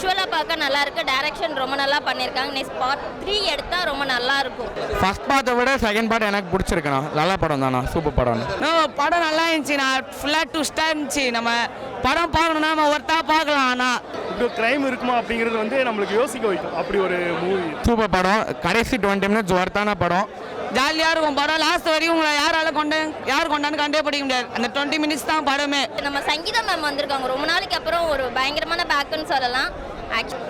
விஷுவலாக பார்க்க நல்லா இருக்கு, டைரக்ஷன் ரொம்ப நல்லா பண்ணியிருக்காங்க. நெக்ஸ்ட் பார்ட் 3 எடுத்தால் ரொம்ப நல்லா இருக்கும். ஃபர்ஸ்ட் பார்ட்டை விட செகண்ட் பார்ட் எனக்கு பிடிச்சிருக்குண்ணா. நல்ல படம் தானா, சூப்பர் படம். படம் நல்லா இருந்துச்சுண்ணா, ஃபுல்லாக ட்விஸ்டாக இருந்துச்சு. நம்ம படம் பார்க்கணும்னா நம்ம ஒருத்தா பார்க்கலாம். ஆனால் இப்படி கிரைம் இருக்குமா அப்படிங்கிறது வந்து நம்மளுக்கு யோசிக்க வைக்கும். அப்படி ஒரு மூவி, சூப்பர் படம். கடைசி 20 மினிட்ஸ் ஒர்த்தான படம். ஜாலியாக இருக்கும் படம். லாஸ்ட் வரையும் உங்களை யார் கொண்டான்னு கண்டே பிடிக்க முடியாது. அந்த 20 மினிட்ஸ் தான் படமே. நம்ம சங்கீதா மேம் வந்திருக்காங்க, ரொம்ப நாளைக்கு அப்புறம் ஒரு பயங்கரமான பேக்குன்னு சொல்லலாம்.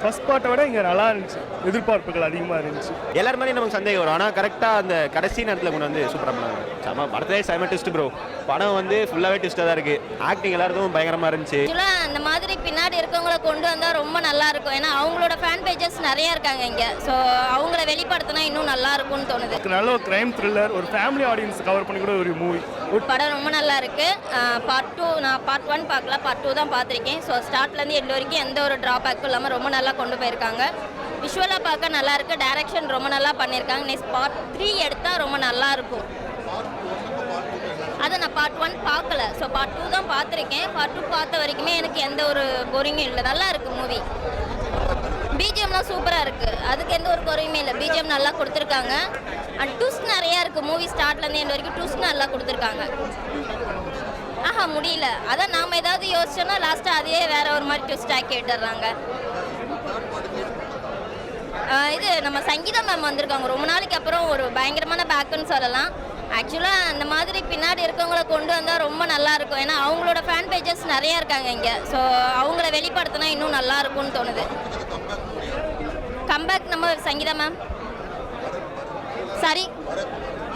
ஃபர்ஸ்ட் பார்ட்டை விட இங்கே நல்லா இருந்துச்சு, எதிர்பார்ப்புகள் அதிகமாக இருந்துச்சு. எல்லாரும் மாதிரி நமக்கு சந்தேகம் வரும். ஆனால் கரெக்டாக அந்த கடைசி நேரத்தில் கொண்டு வந்து சூப்பராக பண்ணாங்க. செம படத்திலே செம ட்விஸ்ட் ப்ரோ. படம் வந்து ஃபுல்லாகவே ட்விஸ்ட்டாக தான் இருக்குது. ஆக்டிங் எல்லாருக்கும் பயங்கரமாக இருந்துச்சு. ஆக்சுவலாக அந்த மாதிரி பின்னாடி இருக்கவங்கள கொண்டு வந்தால் ரொம்ப நல்லா இருக்கும். ஏன்னா அவங்களோட ஃபேன் பேஜஸ் நிறைய இருக்காங்க இங்கே. ஸோ அவங்கள வெளிப்படுத்தினா இன்னும் நல்லா இருக்கும்னு தோணுது. நல்ல ஒரு கிரைம் த்ரில்லர், ஒரு ஃபேமிலி ஆடியன்ஸ் கவர் பண்ணி கூட ஒரு மூவி. படம் ரொம்ப நல்லா இருக்கு. பார்ட் 2 நான் பார்ட் 1 பார்க்கல, பார்ட் 2 தான் பார்த்துருக்கேன். ஸோ ஸ்டார்ட்லேருந்து எண்ட் வரைக்கும் எந்த ஒரு ட்ராபேக்கும் இல்லாமல் ரொம்ப நல்லா கொண்டு போயிருக்காங்க. விஷுவலாக பார்க்க நல்லா இருக்கு, டைரக்ஷன் ரொம்ப நல்லா பண்ணியிருக்காங்க. நெக்ஸ்ட் பார்ட் 3 எடுத்தால் ரொம்ப நல்லா இருக்கும். அதை நான் பார்ட் 1 பார்க்கல, ஸோ பார்ட் 2 தான் பார்த்துருக்கேன். பார்ட் 2 பார்த்த வரைக்குமே எனக்கு எந்த ஒரு போரிங்கும் இல்லை, நல்லா இருக்கு மூவி. பிஜிஎம்லாம் சூப்பராக இருக்குது, அதுக்கு எந்த ஒரு குறையுமே இல்லை. பிஜிஎம் நல்லா கொடுத்துருக்காங்க. அண்ட் ட்விஸ்ட் நிறையா இருக்குது. மூவி ஸ்டார்ட்லேருந்து எண்ட் வரைக்கும் ட்விஸ்ட் நல்லா கொடுத்துருக்காங்க. முடியல. அதான் நாம் ஏதாவது யோசிச்சோன்னா லாஸ்ட்டாக அதையே வேற ஒரு மாதிரி ட்விஸ்டாக கேட்டுடுறாங்க. இது நம்ம சங்கீதா மேம் வந்திருக்காங்க, ரொம்ப நாளைக்கு அப்புறம் ஒரு பயங்கரமான பேக்குன்னு சொல்லலாம். ஆக்சுவலாக அந்த மாதிரி பின்னாடி இருக்கவங்கள கொண்டு வந்தால் ரொம்ப நல்லா இருக்கும். ஏன்னா அவங்களோட ஃபேன் பேஜஸ் நிறையா இருக்காங்க இங்கே. ஸோ அவங்கள வெளிப்படுத்தினா இன்னும் நல்லா இருக்கும்னு தோணுது. கம்பேக் நம்ம சங்கீதா மேம். சரி,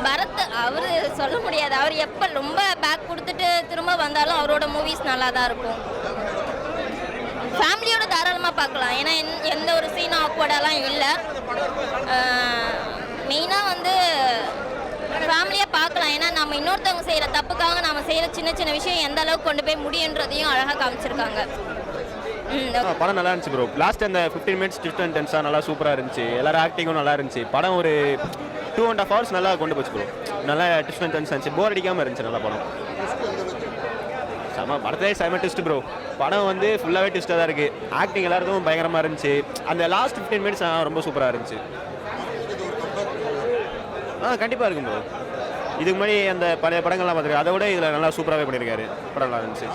பரத் அவர் சொல்ல முடியாது. அவர் எப்போ ரொம்ப பேக் கொடுத்துட்டு திரும்ப வந்தாலும் அவரோட மூவிஸ் நல்லா தான் இருக்கும். ஃபேமிலியோட தாராளமாக பார்க்கலாம். ஏன்னா எந்த ஒரு சீன் ஆக்வர்டெல்லாம் இல்லை. மெயினாக வந்து ஃபேமிலியாக பார்க்கலாம். ஏன்னா நம்ம இன்னொருத்தவங்க செய்கிற தப்புக்காக நம்ம செய்கிற சின்ன சின்ன விஷயம் எந்த அளவுக்கு கொண்டு போய் முடியுன்றதையும் அழகாக காமிச்சிருக்காங்க. படம் நல்லா இருந்துச்சு ப்ரோ. லாஸ்ட் அந்த 15 மினிட்ஸ் ட்விஸ்ட் அண்ட் டென்ஸாக நல்லா சூப்பராக இருந்துச்சு. எல்லாரும் ஆக்டிங்கும் நல்லா இருந்துச்சு. படம் ஒரு 2.5 hours நல்லா கொண்டு போச்சு ப்ரோ. நல்லா ட்விஸ்ட் அண்ட் டென்ஸ் இருந்துச்சு, போர் அடிக்காமல் இருந்துச்சு. நல்லா படம் செம படத்திலே செம ட்விஸ்ட் ப்ரோ. படம் வந்து ஃபுல்லாகவே ட்விஸ்ட்டாக தான் இருக்குது. ஆக்டிங் எல்லாருக்கும் பயங்கரமாக இருந்துச்சு. அந்த லாஸ்ட் 15 மினிட்ஸ் ரொம்ப சூப்பராக இருந்துச்சு. கண்டிப்பாக இருக்கும் ப்ரோ. இதுக்கு முன்னாடி அந்த பழைய படங்கள்லாம் பார்த்துருக்கேன், அதை விட இதில் நல்லா சூப்பராகவே பண்ணியிருக்காரு. படம் நல்லா இருந்துச்சு.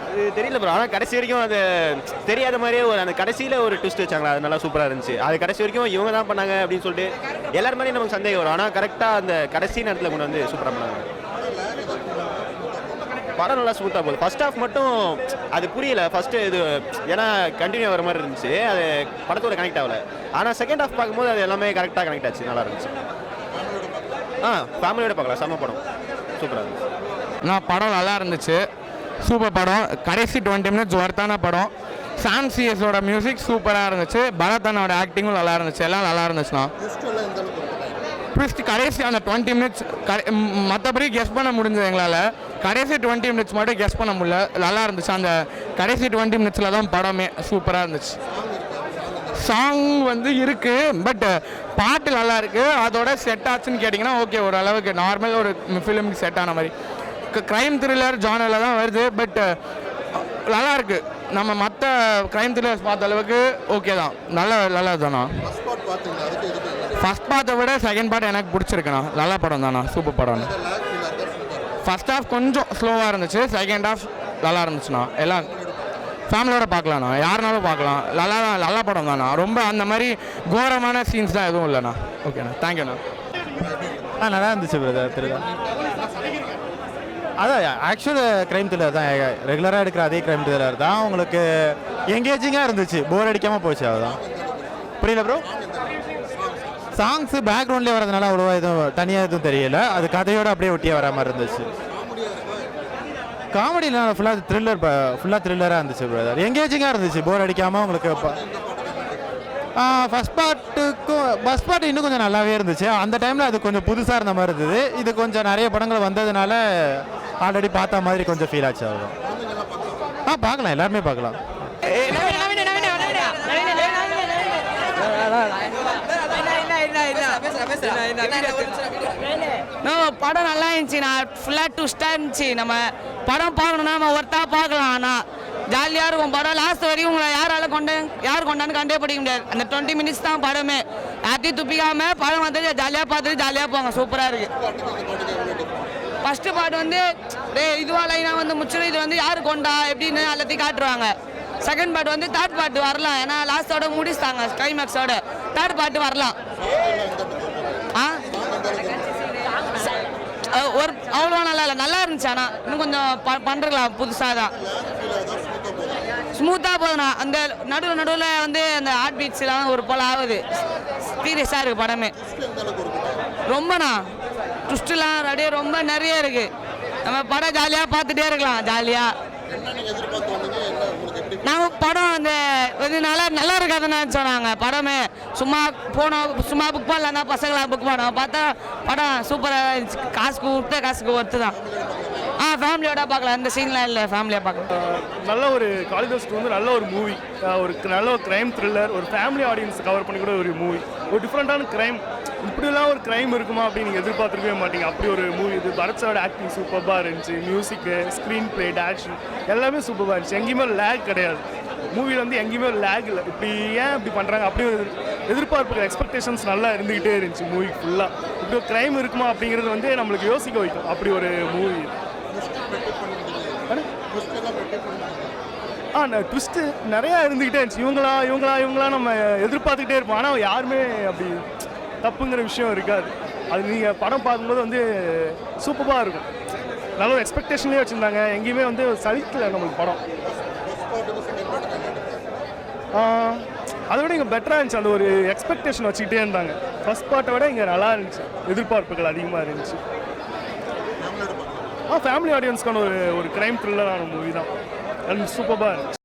அது தெரியல ப்ரோ. ஆனால் கடைசி வரைக்கும் அது தெரியாத மாதிரியே ஒரு அந்த கடைசியில் ஒரு ட்விஸ்ட் வச்சாங்களா, அது நல்லா சூப்பராக இருந்துச்சு. அது கடைசி வரைக்கும் இவங்க தான் பண்ணாங்க அப்படின்னு சொல்லிட்டு எல்லாரும் மாதிரி நமக்கு சந்தேகம் வரும். ஆனால் கரெக்டாக அந்த கடைசி நேரத்தில் கொண்டு வந்து சூப்பராக பண்ணாங்க. படம் நல்லா ஸ்மூத்தாக போகுது. ஃபர்ஸ்ட் ஹாஃப் மட்டும் அது புரியல. ஃபர்ஸ்ட்டு இது ஏன்னா கண்டினியூ வர மாதிரி இருந்துச்சு, அது படத்தோட கனெக்ட் ஆகலை. ஆனால் செகண்ட் ஹாஃப் பார்க்கும்போது அது எல்லாமே கரெக்டாக கனெக்ட் ஆச்சு, நல்லா இருந்துச்சு. ஃபேமிலியோட பார்க்கலாம், செம்ம படம், சூப்பராக இருந்துச்சு. நான் படம் நல்லா இருந்துச்சு, சூப்பர் படம். கடைசி 20 மினிட்ஸ் ஒர்த்தான படம். சாம் சிஎஸோட மியூசிக் சூப்பராக இருந்துச்சு. பரதனோட ஆக்டிங்கும் நல்லா இருந்துச்சு. எல்லாம் நல்லா இருந்துச்சுண்ணா. ட்விஸ்ட் கடைசி அந்த 20 மினிட்ஸ் மற்றபடி கெஸ் பண்ண முடிஞ்சது எங்களால். கடைசி 20 மினிட்ஸ் மட்டும் கெஸ் பண்ண முடியல. நல்லா இருந்துச்சு. அந்த கடைசி 20 மினிட்ஸில் தான் படமே சூப்பராக இருந்துச்சு. சாங் வந்து இருக்குது, பட் பாட்டு நல்லா இருக்குது. அதோட செட் ஆச்சுன்னு கேட்டிங்கன்னா ஓகே, ஓரளவுக்கு நார்மல் ஒரு ஃபிலிமுக்கு செட் ஆன மாதிரி. க்ரைம் த்ரில்லர் ஜானரில் தான் வருது, பட் நல்லா இருக்குது. நம்ம மற்ற க்ரைம் த்ரில்லர்ஸ் பார்த்த அளவுக்கு ஓகே தான், நல்லா தானா. ஃபர்ஸ்ட் பார்ட்டை விட செகண்ட் பார்ட் எனக்கு பிடிச்சிருக்குண்ணா. நல்ல படம் தானா, சூப்பர் படம். ஃபர்ஸ்ட் ஹாஃப் கொஞ்சம் ஸ்லோவாக இருந்துச்சு, செகண்ட் ஹாஃப் நல்லா இருந்துச்சுண்ணா. எல்லாம் ஃபேமிலியோட பார்க்கலாண்ணா, யாருனாலும் பார்க்கலாம். நல்ல படம் தானா. ரொம்ப அந்த மாதிரி கோரமான சீன்ஸ் தான் எதுவும் இல்லைண்ணா. ஓகேண்ணா, தேங்க்யூண்ணா. நல்லா இருந்துச்சு பிரதர். அதான் ஆக்சுவல் க்ரைம் த்ரில்லர் தான், ரெகுலராக எடுக்கிற அதே க்ரைம் த்ரில்லர் தான். உங்களுக்கு எங்கேஜிங்காக இருந்துச்சு, போர் அடிக்காமல் போச்சு. அதுதான். புரியல ப்ரோ. சாங்ஸு பேக்ரவுண்ட்லேயே வரதுனால அவ்வளோவா எதுவும் தனியாக எதுவும் தெரியல. அது கதையோடு அப்படியே ஒட்டியே வர மாதிரி இருந்துச்சு. காமெடியில் ஃபுல்லாக த்ரில்லராக இருந்துச்சு பிரதர். எங்கேஜிங்காக இருந்துச்சு, போர் அடிக்காமல் உங்களுக்கு. ஃபஸ்ட் பார்ட் இன்னும் கொஞ்சம் நல்லாவே இருந்துச்சு. அந்த டைமில் அது கொஞ்சம் புதுசாக இருந்த மாதிரி இருந்தது. இது கொஞ்சம் நிறைய படங்கள் வந்ததுனால ஆல்ரெடி பார்த்த மாதிரி கொஞ்சம் ஃபீல் ஆச்சு. அவ்வளோ பார்க்கலாம், எல்லாருமே பார்க்கலாம். படம் நல்லா இருந்துச்சு. நான் ஃபுல்லாக ட்விஸ்டாக இருந்துச்சு. நம்ம படம் பார்க்கணும்னா நம்ம ஒருத்தா பார்க்கலாம். ஆனால் ஜாலியாக இருக்கும் படம். லாஸ்ட் வரைக்கும் உங்களை யார் கொண்டான்னு கண்டே பிடிக்க முடியாது. அந்த 20 மினிட்ஸ் தான் படமே. யார்த்தையும் துப்பிக்காம படம் வந்து ஜாலியாக பார்த்துட்டு ஜாலியாக போங்க. சூப்பராக இருக்கு. ஃபர்ஸ்ட் பார்ட் வந்து இதுவா லைனாக வந்து முச்சிடும், இது வந்து யார் கொண்டா எப்படின்னு எல்லாத்தையும் காட்டுருவாங்க. செகண்ட் பார்ட் வந்து தேர்ட் பார்ட் வரலாம், ஏன்னா லாஸ்ட்டோட முடிச்சிட்டாங்க கிளைமேக்ஸோட. தேர்ட் பார்ட் வரலாம். ஒரு அவ்வளோ நல்லா இருந்துச்சு. ஆனால் இன்னும் கொஞ்சம் பண்ணுறலாம் புதுசாக தான். ஸ்மூத்தாக போகுதுண்ணா. அந்த நடுவில் வந்து அந்த ஹார்ட் பீட்ஸ்லாம் ஒரு போல் ஆகுது. சீரியஸாக இருக்குது படமே. ரொம்பண்ணா ட்விஸ்ட்லாம் அப்படியே ரொம்ப நிறைய இருக்குது. நம்ம படம் ஜாலியாக பார்த்துட்டே இருக்கலாம். ஜாலியாக நாங்கள் படம் வந்து நல்லா இருக்காதுன்னு சொன்னாங்க. படமே சும்மா புக் பண்ணலன்னா பசங்களாம் புக் பண்ணோம். பார்த்தா படம் சூப்பராக இருந்துச்சு. காசுக்கு ஒர்த்து தான். ஃபேமிலியோட பார்க்கலாம். அந்த சீன்லாம் இல்லை, ஃபேமிலியாக பார்க்கலாம். நல்ல ஒரு காளிதாஸ் வந்து நல்ல ஒரு மூவி, நல்ல ஒரு க்ரைம் த்ரில்லர், ஒரு ஃபேமிலி ஆடியன்ஸ் கவர் பண்ணி கூட ஒரு மூவி. ஒரு டிஃப்ரெண்ட்டான க்ரைம். இப்படிலாம் ஒரு க்ரைம் இருக்குமா அப்படின்னு நீங்கள் எதிர்பார்த்துருக்கவே மாட்டீங்க. அப்படி ஒரு மூவி இது. பரத்ஸோட ஆக்டிங் சூப்பராக இருந்துச்சு. மியூசிக்கு, ஸ்க்ரீன் பிளே, டேரக்ஷன் எல்லாமே சூப்பராக இருந்துச்சு. எங்கேயுமே லேக் கிடையாது. மூவியில் வந்து எங்கேயுமே லேக் இல்லை. இப்படி ஏன் இப்படி பண்ணுறாங்க அப்படி ஒரு எதிர்பார்ப்பு, எக்ஸ்பெக்டேஷன்ஸ் நல்லா இருந்துக்கிட்டே இருந்துச்சு மூவி ஃபுல்லாக. இப்படி ஒரு க்ரைம் இருக்குமா அப்படிங்கிறது வந்து நம்மளுக்கு யோசிக்க வைக்கும். அப்படி ஒரு மூவி. ட்விஸ்ட்டு நிறையா இருந்துக்கிட்டே இருந்துச்சு. இவங்களா நம்ம எதிர்பார்த்துக்கிட்டே இருப்போம். ஆனால் யாருமே அப்படி தப்புங்கிற விஷயம் இருக்காது. அது நீங்கள் படம் பார்க்கும்போது வந்து சூப்பராக இருக்கும். நல்ல ஒரு எக்ஸ்பெக்டேஷன்லேயே வச்சுருந்தாங்க. எங்கேயுமே வந்து சலிக்கல நம்மளுக்கு படம். அதை விட இங்கே பெட்டராக இருந்துச்சு. அந்த ஒரு எக்ஸ்பெக்டேஷன் வச்சுக்கிட்டே இருந்தாங்க. ஃபர்ஸ்ட் பார்ட்டை விட இங்கே நல்லா இருந்துச்சு. எதிர்பார்ப்புகள் அதிகமாக இருந்துச்சு. ஃபேமிலி ஆடியன்ஸ்க்கான ஒரு க்ரைம் த்ரில்லரான மூவி தான். அது சூப்பராக இருந்துச்சு.